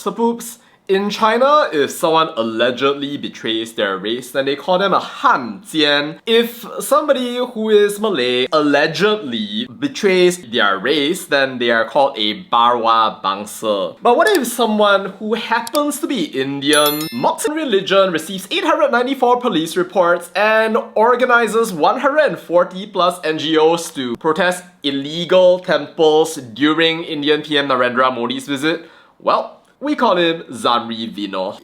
So poops, in China, if someone allegedly betrays their race, then they call them a Han Jian. If somebody who is Malay allegedly betrays their race, then they are called a Barwa Bangsa. But what if someone who happens to be Indian, mocks religion, receives 894 police reports, and organizes 140 plus NGOs to protest illegal temples during Indian PM Narendra Modi's visit? Well, we call him Zamri Vinoth.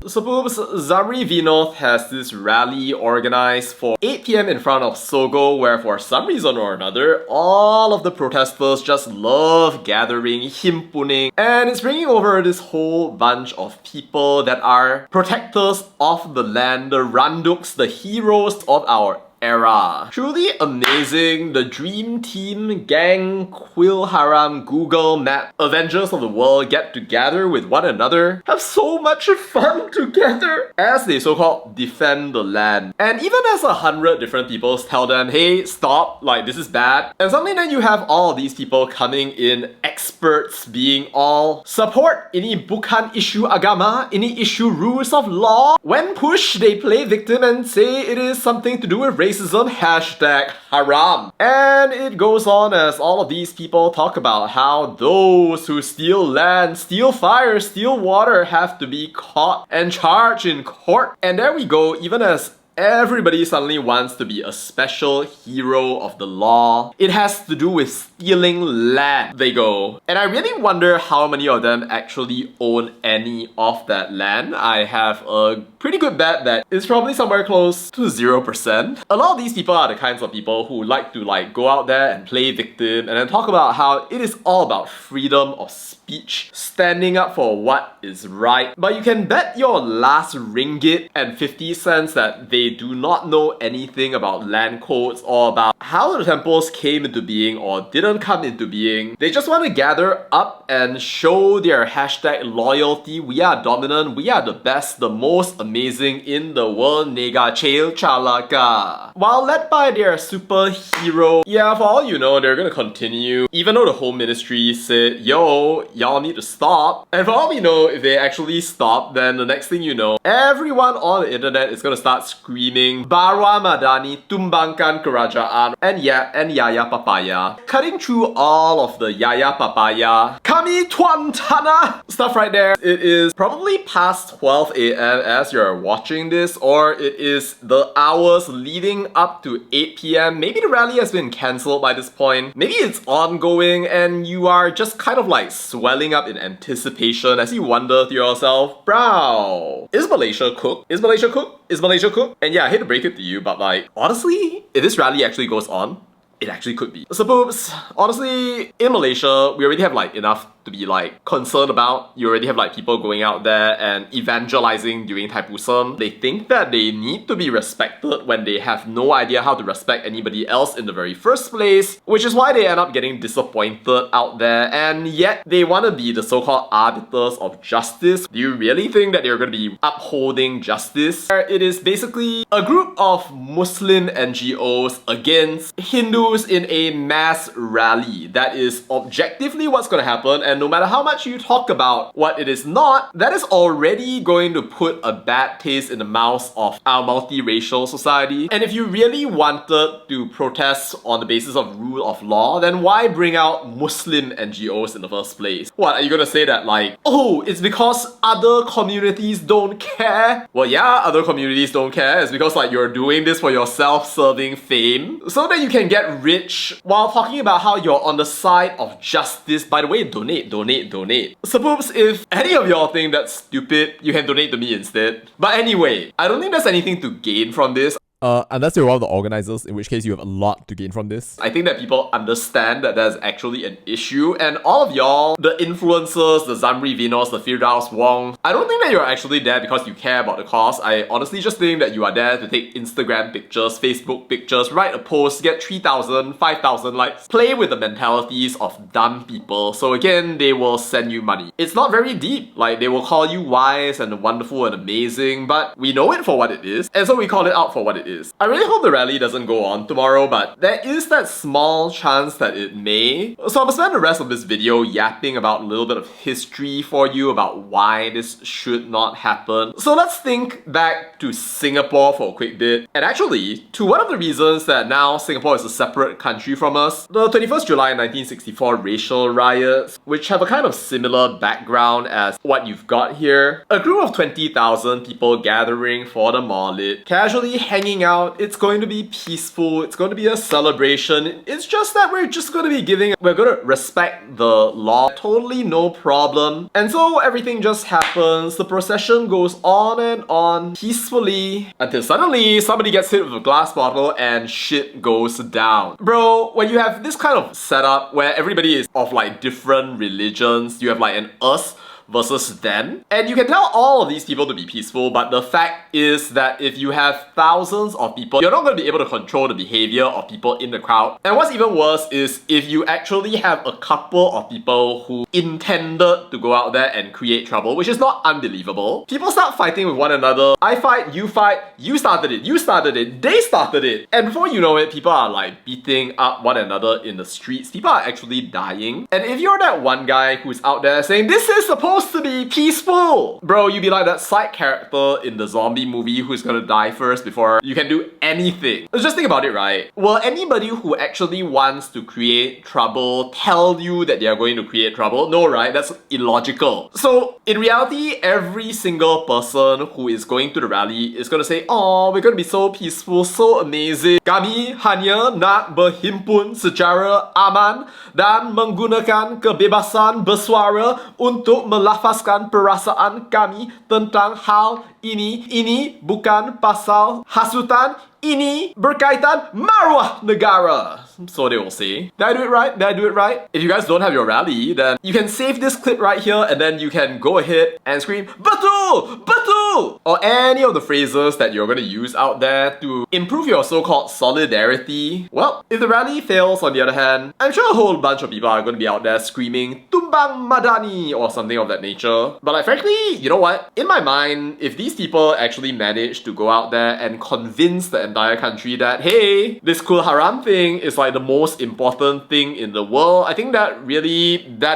So poops, Zamri Vinoth has this rally organized for 8 PM in front of Sogo, where for some reason or another, all of the protesters just love gathering, himpuning, and it's bringing over this whole bunch of people that are protectors of the land, the randuks, the heroes of our era. Truly amazing. The dream team, gang, KUIL HARAM, Google Map, Avengers of the world get together with one another, have so much fun together as they so-called defend the land. And even as 100 different people tell them, hey, stop, like this is bad. And suddenly then you have all of these people coming in, experts being all support ini bukan issue agama, ini issue rules of law. When pushed, they play victim and say it is something to do with racism, hashtag haram. And it goes on as all of these people talk about how those who steal land, steal fire, steal water have to be caught and charged in court. And there we go, even as everybody suddenly wants to be a special hero of the law. It has to do with stealing land, they go. And I really wonder how many of them actually own any of that land. I have a pretty good bet that it's probably somewhere close to 0%. A lot of these people are the kinds of people who like to go out there and play victim and then talk about how it is all about freedom of speech, standing up for what is right. But you can bet your last ringgit and 50 cents that they do not know anything about land codes or about how the temples came into being or didn't come into being. They just want to gather up and show their hashtag loyalty. We are dominant, we are the best, the most amazing in the world, nega chail chalaka. While led by their superhero, yeah, for all you know, they're gonna continue, even though the Home Ministry said, yo, y'all need to stop. And for all we know, if they actually stop, then the next thing you know, everyone on the internet is gonna start screaming, Barwa Madani, tumbangkan kerajaan, and yeah, and yaya papaya. Cutting through all of the yaya papaya, kami tuan tanah stuff right there. It is probably past 12 AM as you're watching this, or it is the hours leading up to 8 PM. Maybe the rally has been cancelled by this point. Maybe it's ongoing and you are just kind of swelling up in anticipation as you wonder to yourself, bro, is Malaysia cooked? Is Malaysia cooked? Is Malaysia cooked? And yeah, I hate to break it to you, but honestly, if this rally actually goes on, it actually could be. So poops, honestly, in Malaysia, we already have enough to be concerned about. You already have people going out there and evangelizing during Thaipusam. They think that they need to be respected when they have no idea how to respect anybody else in the very first place, which is why they end up getting disappointed out there, and yet they want to be the so-called arbiters of justice. Do you really think that they're going to be upholding justice? It is basically a group of Muslim NGOs against Hindus in a mass rally. That is objectively what's going to happen, and no matter how much you talk about what it is not, that is already going to put a bad taste in the mouths of our multiracial society. And if you really wanted to protest on the basis of rule of law, then why bring out Muslim NGOs in the first place? What, are you gonna say that oh, it's because other communities don't care? Well, yeah, other communities don't care. It's because you're doing this for your self-serving fame so that you can get rich while talking about how you're on the side of justice. By the way, donate. So poops, if any of y'all think that's stupid, you can donate to me instead. But anyway, I don't think there's anything to gain from this. Unless you're one of the organizers, in which case you have a lot to gain from this. I think that people understand that there's actually an issue, and all of y'all, the influencers, the Zamri Vinoths, the Firdaus Wong, I don't think that you're actually there because you care about the cause. I honestly just think that you are there to take Instagram pictures, Facebook pictures, write a post, get 3,000, 5,000 likes, play with the mentalities of dumb people. So again, they will send you money. It's not very deep. They will call you wise and wonderful and amazing, but we know it for what it is, and so we call it out for what it is. is. I really hope the rally doesn't go on tomorrow, but there is that small chance that it may. So I'm gonna spend the rest of this video yapping about a little bit of history for you about why this should not happen. So let's think back to Singapore for a quick bit, and actually to one of the reasons that now Singapore is a separate country from us, the 21st July 1964 racial riots, which have a kind of similar background as what you've got here. A group of 20,000 people gathering for the Maulid, casually hanging out. It's going to be peaceful, it's going to be a celebration. It's just that we're just going to be we're going to respect the law, totally no problem. And so everything just happens, the procession goes on peacefully until suddenly somebody gets hit with a glass bottle and shit goes down. Bro, when you have this kind of setup where everybody is of like different religions, you have like an us versus them. And you can tell all of these people to be peaceful, but the fact is that if you have thousands of people, you're not going to be able to control the behavior of people in the crowd. And what's even worse is if you actually have a couple of people who intended to go out there and create trouble, which is not unbelievable. People start fighting with one another. I fight, you started it, they started it. And before you know it, people are like beating up one another in the streets. People are actually dying. And if you're that one guy who's out there saying, this is supposed to be peaceful, bro, you'd be like that side character in the zombie movie who's gonna die first before you can do anything. Just think about it, right? Will anybody who actually wants to create trouble tell you that they are going to create trouble? No, right? That's illogical. So in reality, every single person who is going to the rally is gonna say, oh, we're gonna be so peaceful, so amazing. Kami hanya nak berhimpun secara aman dan menggunakan kebebasan bersuara untuk melafazkan perasaan kami tentang hal ini. Ini bukan pasal hasutan. Ini berkaitan maruah negara. So they will say. Did I do it right? Did I do it right? If you guys don't have your rally, then you can save this clip right here and then you can go ahead and scream, Betul! Betul! Or any of the phrases that you're going to use out there to improve your so-called solidarity. Well, if the rally fails on the other hand, I'm sure a whole bunch of people are going to be out there screaming, Tumbang Madani! Or something of that nature. But like frankly, you know what? In my mind, if these people actually manage to go out there and convince the entire country that, hey, this KUIL HARAM thing is like the most important thing in the world, I think that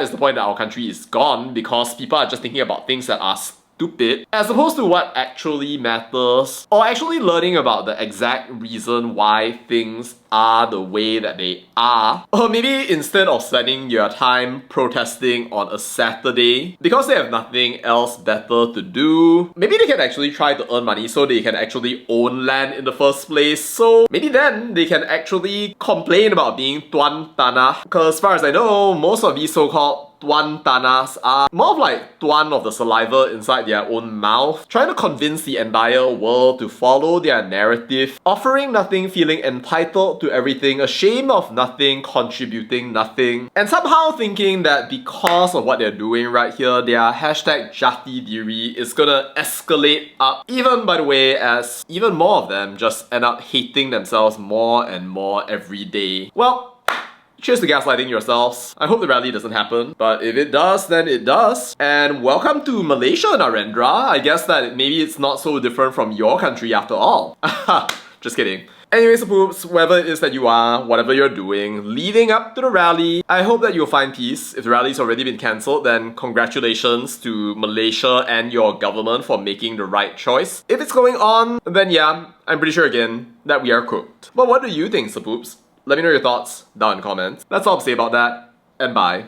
is the point that our country is gone, because people are just thinking about things that are stupid as opposed to what actually matters, or actually learning about the exact reason why things are the way that they are. Or maybe instead of spending your time protesting on a Saturday because they have nothing else better to do, maybe they can actually try to earn money so they can actually own land in the first place. So maybe then they can actually complain about being tuan tanah, because as far as I know, most of these so-called tuan tanahs are more of like tuan of the saliva inside their own mouth, trying to convince the entire world to follow their narrative, offering nothing, feeling entitled to everything, ashamed of nothing, contributing nothing, and somehow thinking that because of what they're doing right here, their hashtag Jati Diri is gonna escalate up, even by the way, as even more of them just end up hating themselves more and more every day. Well, cheers to gaslighting yourselves. I hope the rally doesn't happen, but if it does, then it does. And welcome to Malaysia, Narendra. I guess that maybe it's not so different from your country after all. Just kidding. Anyways, poops, whoever it is that you are, whatever you're doing, leading up to the rally, I hope that you'll find peace. If the rally's already been cancelled, then congratulations to Malaysia and your government for making the right choice. If it's going on, then yeah, I'm pretty sure again that we are cooked. But what do you think, poops? Let me know your thoughts down in the comments. That's all to say about that, and bye.